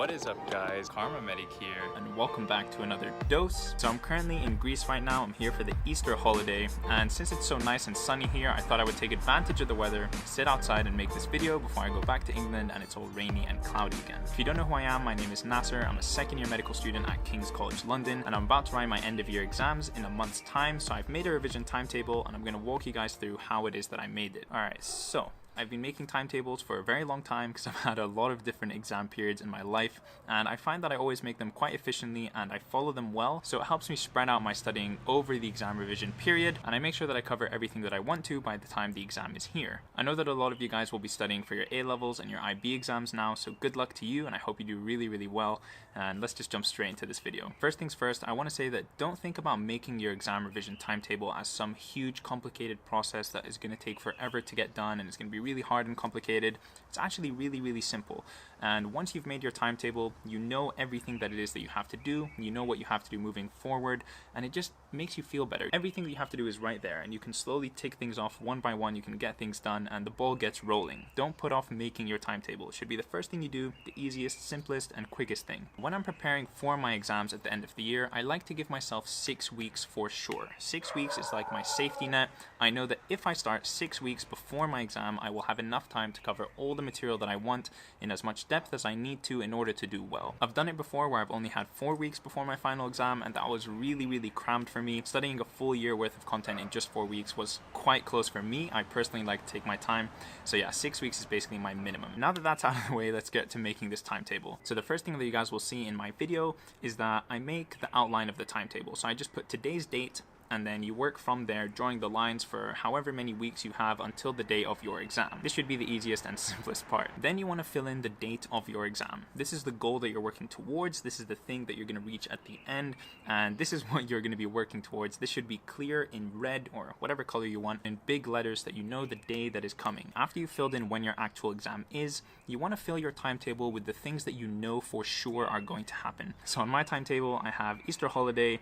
What is up, guys? Karma Medic here, and welcome back to another dose. So I'm currently in Greece right now. I'm here for the Easter holiday, and since it's so nice and sunny here, I thought I would take advantage of the weather, sit outside and make this video before I go back to England and it's all rainy and cloudy again. If you don't know who I am, my name is Nasser. I'm a second-year medical student at King's College London, and I'm about to write my end-of-year exams in a month's time. So I've made a revision timetable, and I'm going to walk you guys through how it is that I made it. Alright, so I've been making timetables for a very long time because I've had a lot of different exam periods in my life, and I find that I always make them quite efficiently and I follow them well, so it helps me spread out my studying over the exam revision period, and I make sure that I cover everything that I want to by the time the exam is here. I know that a lot of you guys will be studying for your A-levels and your IB exams now, so good luck to you, and I hope you do really well, and let's just jump straight into this video. First things first, I want to say that don't think about making your exam revision timetable as some huge complicated process that is going to take forever to get done and it's going to be really hard and complicated. It's actually really simple, and once you've made your timetable, you know everything that it is that you have to do, you know what you have to do moving forward, and it just makes you feel better. Everything that you have to do is right there, and you can slowly tick things off one by one. You can get things done and the ball gets rolling. Don't put off making your timetable. It should be the first thing you do, the easiest, simplest and quickest thing. When I'm preparing for my exams at the end of the year, I like to give myself 6 weeks for sure. 6 weeks is like my safety net. I know that if I start 6 weeks before my exam, I will have enough time to cover all the material that I want in as much depth as I need to in order to do well. I've done it before where I've only had 4 weeks before my final exam, and that was really crammed for me. Studying a full year worth of content in just 4 weeks was quite close for me. I personally like to take my time, so yeah, 6 weeks is basically my minimum. Now that that's out of the way, let's get to making this timetable. So the first thing that you guys will see in my video is that I make the outline of the timetable. So I just put today's date, and then you work from there, drawing the lines for however many weeks you have until the day of your exam. This should be the easiest and simplest part. Then you want to fill in the date of your exam. This is the goal that you're working towards. This is the thing that you're going to reach at the end, and this is what you're going to be working towards. This should be clear in red or whatever color you want, in big letters, that you know the day that is coming. After you've filled in when your actual exam is, you want to fill your timetable with the things that you know for sure are going to happen. So on my timetable, I have Easter holiday,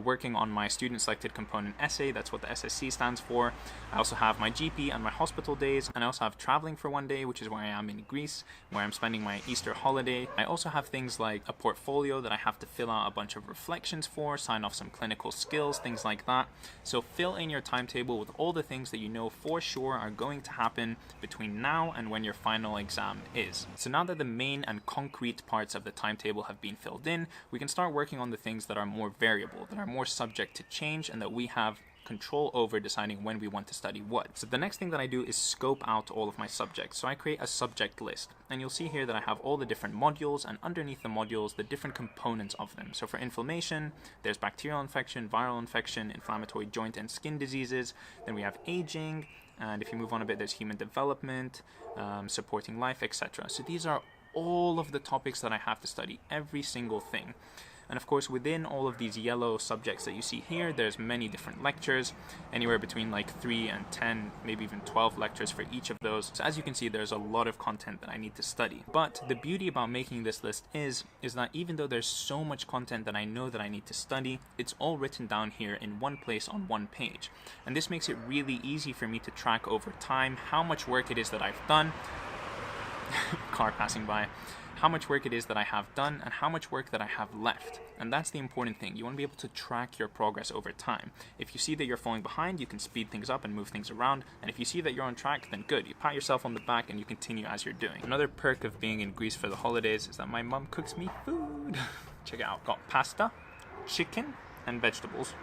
working on my student selected component essay. That's what the SSC stands for. I also have my GP and my hospital days, and I also have traveling for 1 day, which is where I am in Greece, where I'm spending my Easter holiday. I also have things like a portfolio that I have to fill out a bunch of reflections for, sign off some clinical skills, things like that. So fill in your timetable with all the things that you know for sure are going to happen between now and when your final exam is. So now that the main and concrete parts of the timetable have been filled in, we can start working on the things that are more variable, that are more subject to change, and that we have control over deciding when we want to study what. So the next thing that I do is scope out all of my subjects. So I create a subject list, and you'll see here that I have all the different modules, and underneath the modules, the different components of them. So for inflammation, there's bacterial infection, viral infection, inflammatory joint and skin diseases. Then we have aging, and if you move on a bit, there's human development, supporting life, etc. So these are all of the topics that I have to study, every single thing. And of course, within all of these yellow subjects that you see here, there's many different lectures, anywhere between like 3 and 10, maybe even 12 lectures for each of those. So as you can see, there's a lot of content that I need to study. But the beauty about making this list is that even though there's so much content that I know that I need to study, it's all written down here in one place on one page. And this makes it really easy for me to track over time how much work it is that I've done. Car passing by. How much work it is that I have done and how much work that I have left. And that's the important thing. You want to be able to track your progress over time. If you see that you're falling behind, you can speed things up and move things around. And if you see that you're on track, then good. You pat yourself on the back and you continue as you're doing. Another perk of being in Greece for the holidays is that my mum cooks me food. Check it out. Got pasta, chicken, and vegetables.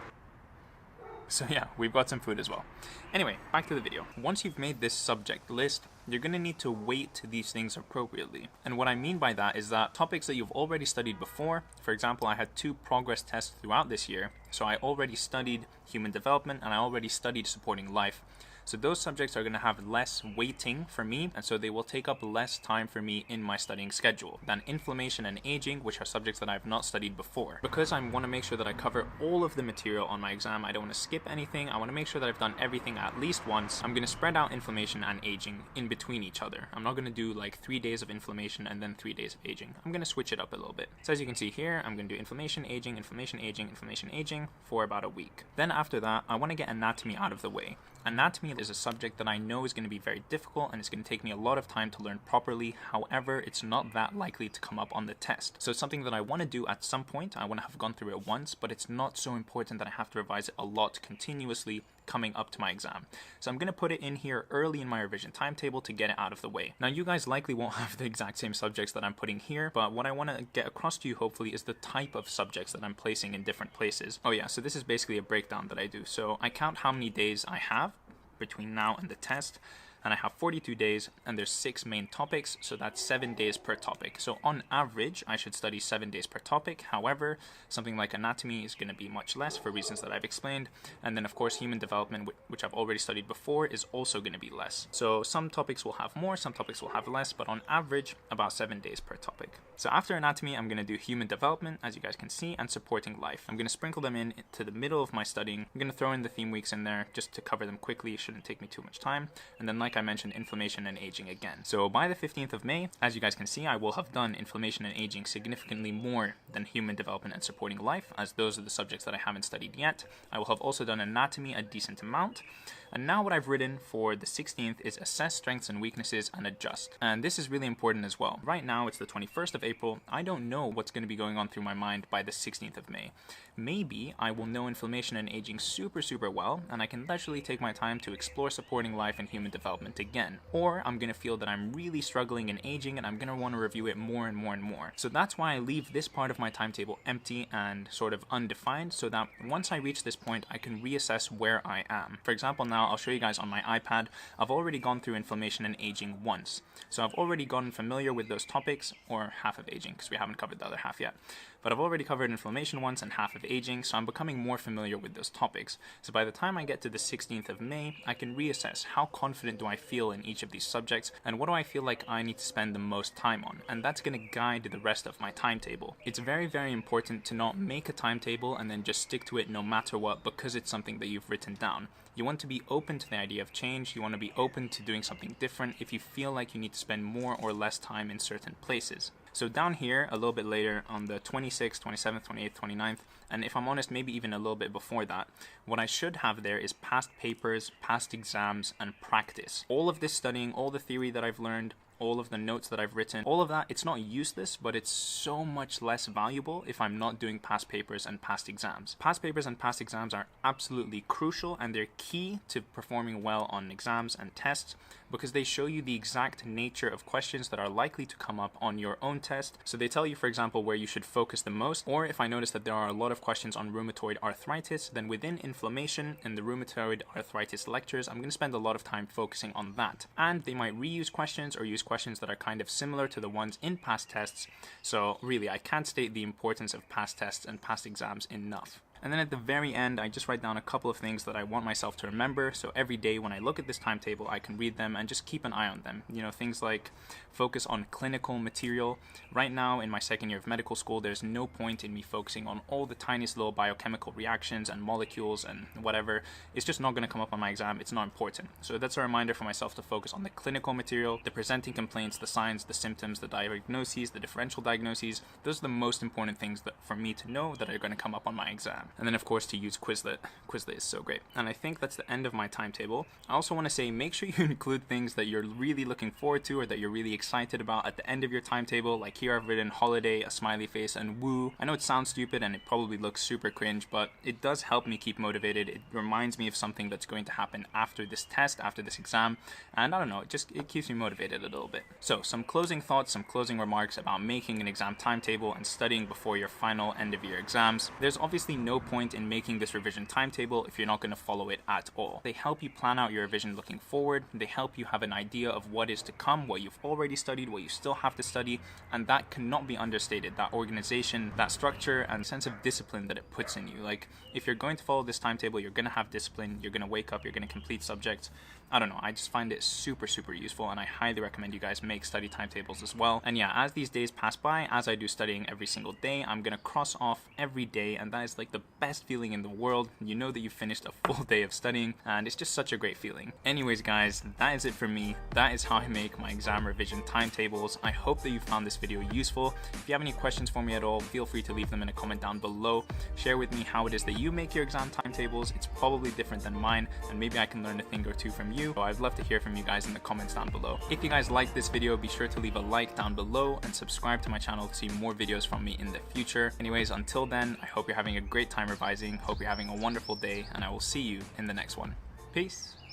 So yeah, we've got some food as well. Anyway, back to the video. Once you've made this subject list, you're going to need to weight these things appropriately. And what I mean by that is that topics that you've already studied before, for example, I had 2 progress tests throughout this year, so I already studied human development and I already studied supporting life. So those subjects are going to have less weighting for me, and so they will take up less time for me in my studying schedule than inflammation and aging, which are subjects that I've not studied before. Because I want to make sure that I cover all of the material on my exam, I don't want to skip anything, I want to make sure that I've done everything at least once. I'm going to spread out inflammation and aging in between each other. I'm not going to do like 3 days of inflammation and then 3 days of aging. I'm going to switch it up a little bit. So as you can see here, I'm going to do inflammation, aging, inflammation, aging, inflammation, aging for about a week. Then after that, I want to get anatomy out of the way. Anatomy is a subject that I know is going to be very difficult and it's going to take me a lot of time to learn properly. However, it's not that likely to come up on the test. So it's something that I want to do at some point. I want to have gone through it once, but it's not so important that I have to revise it a lot continuously coming up to my exam. So I'm going to put it in here early in my revision timetable to get it out of the way. Now, you guys likely won't have the exact same subjects that I'm putting here, but what I want to get across to you hopefully is the type of subjects that I'm placing in different places. Oh yeah, so this is basically a breakdown that I do. So I count how many days I have between now and the test, and I have 42 days, and there's 6 main topics, so that's 7 days per topic. So on average, I should study 7 days per topic. However, something like anatomy is going to be much less for reasons that I've explained. And then of course, human development, which I've already studied before, is also going to be less. So some topics will have more, some topics will have less, but on average, about 7 days per topic. So after anatomy, I'm going to do human development, as you guys can see, and supporting life. I'm going to sprinkle them in to the middle of my studying. I'm going to throw in the theme weeks in there just to cover them quickly. It shouldn't take me too much time. And then like I mentioned, inflammation and aging again. So by the 15th of May, as you guys can see, I will have done inflammation and aging significantly more than human development and supporting life, as those are the subjects that I haven't studied yet. I will have also done anatomy a decent amount. And now what I've written for the 16th is assess strengths and weaknesses and adjust. And this is really important as well. Right now, it's the 21st of April. I don't know what's going to be going on through my mind by the 16th of May. Maybe I will know inflammation and aging super well, and I can leisurely take my time to explore supporting life and human development again. Or I'm going to feel that I'm really struggling in aging and I'm going to want to review it more and more. So that's why I leave this part of my timetable empty and sort of undefined, so that once I reach this point, I can reassess where I am. For example, now I'll show you guys on my iPad. I've already gone through inflammation and aging once. So I've already gotten familiar with those topics, or half of aging, because we haven't covered the other half yet. But I've already covered inflammation once and half of aging, so I'm becoming more familiar with those topics. So by the time I get to the 16th of May, I can reassess how confident do I feel in each of these subjects, and what do I feel like I need to spend the most time on, and that's going to guide the rest of my timetable. It's very important to not make a timetable and then just stick to it no matter what because it's something that you've written down. You want to be open to the idea of change. You want to be open to doing something different if you feel like you need to spend more or less time in certain places. So down here, a little bit later on the 26th, 27th, 28th, 29th, and if I'm honest, maybe even a little bit before that, what I should have there is past papers, past exams, and practice. All of this studying, all the theory that I've learned, all of the notes that I've written, all of that, it's not useless, but it's so much less valuable if I'm not doing past papers and past exams. Past papers and past exams are absolutely crucial, and they're key to performing well on exams and tests because they show you the exact nature of questions that are likely to come up on your own test. So they tell you, for example, where you should focus the most, or if I notice that there are a lot of questions on rheumatoid arthritis, then within inflammation in the rheumatoid arthritis lectures, I'm going to spend a lot of time focusing on that. And they might reuse questions or use questions that are kind of similar to the ones in past tests. So really, I can't state the importance of past tests and past exams enough. And then at the very end, I just write down a couple of things that I want myself to remember. So every day when I look at this timetable, I can read them and just keep an eye on them. You know, things like focus on clinical material. Right now in my second year of medical school, there's no point in me focusing on all the tiniest little biochemical reactions and molecules and whatever. It's just not going to come up on my exam. It's not important. So that's a reminder for myself to focus on the clinical material, the presenting complaints, the signs, the symptoms, the diagnoses, the differential diagnoses. Those are the most important things that for me to know that are going to come up on my exam. And then of course to use Quizlet. Quizlet is so great. And I think that's the end of my timetable. I also want to say, make sure you include things that you're really looking forward to or that you're really excited about at the end of your timetable. Like here I've written holiday, a smiley face, and woo. I know it sounds stupid and it probably looks super cringe, but it does help me keep motivated. It reminds me of something that's going to happen after this test, after this exam, and I don't know, it keeps me motivated a little bit. So some closing thoughts, some closing remarks about making an exam timetable and studying before your final end of year exams. There's obviously no point in making this revision timetable if you're not going to follow it at all. They help you plan out your revision looking forward. They help you have an idea of what is to come, what you've already studied, what you still have to study, and that cannot be understated. That organization, that structure, and sense of discipline that it puts in you. Like, if you're going to follow this timetable, you're going to have discipline, you're going to wake up, you're going to complete subjects. I don't know, I just find it super useful, and I highly recommend you guys make study timetables as well. And yeah, as these days pass by, as I do studying every single day, I'm gonna cross off every day, and that is like the best feeling in the world. You know that you finished a full day of studying, and it's just such a great feeling. Anyways guys, that is it for me. That is how I make my exam revision timetables. I hope that you found this video useful. If you have any questions for me at all, feel free to leave them in a comment down below. Share with me how it is that you make your exam timetables. It's probably different than mine, and maybe I can learn a thing or two from you. So I'd love to hear from you guys in the comments down below. If you guys like this video, be sure to leave a like down below and subscribe to my channel to see more videos from me in the future. Anyways, until then, I hope you're having a great time revising, hope you're having a wonderful day, and I will see you in the next one. Peace!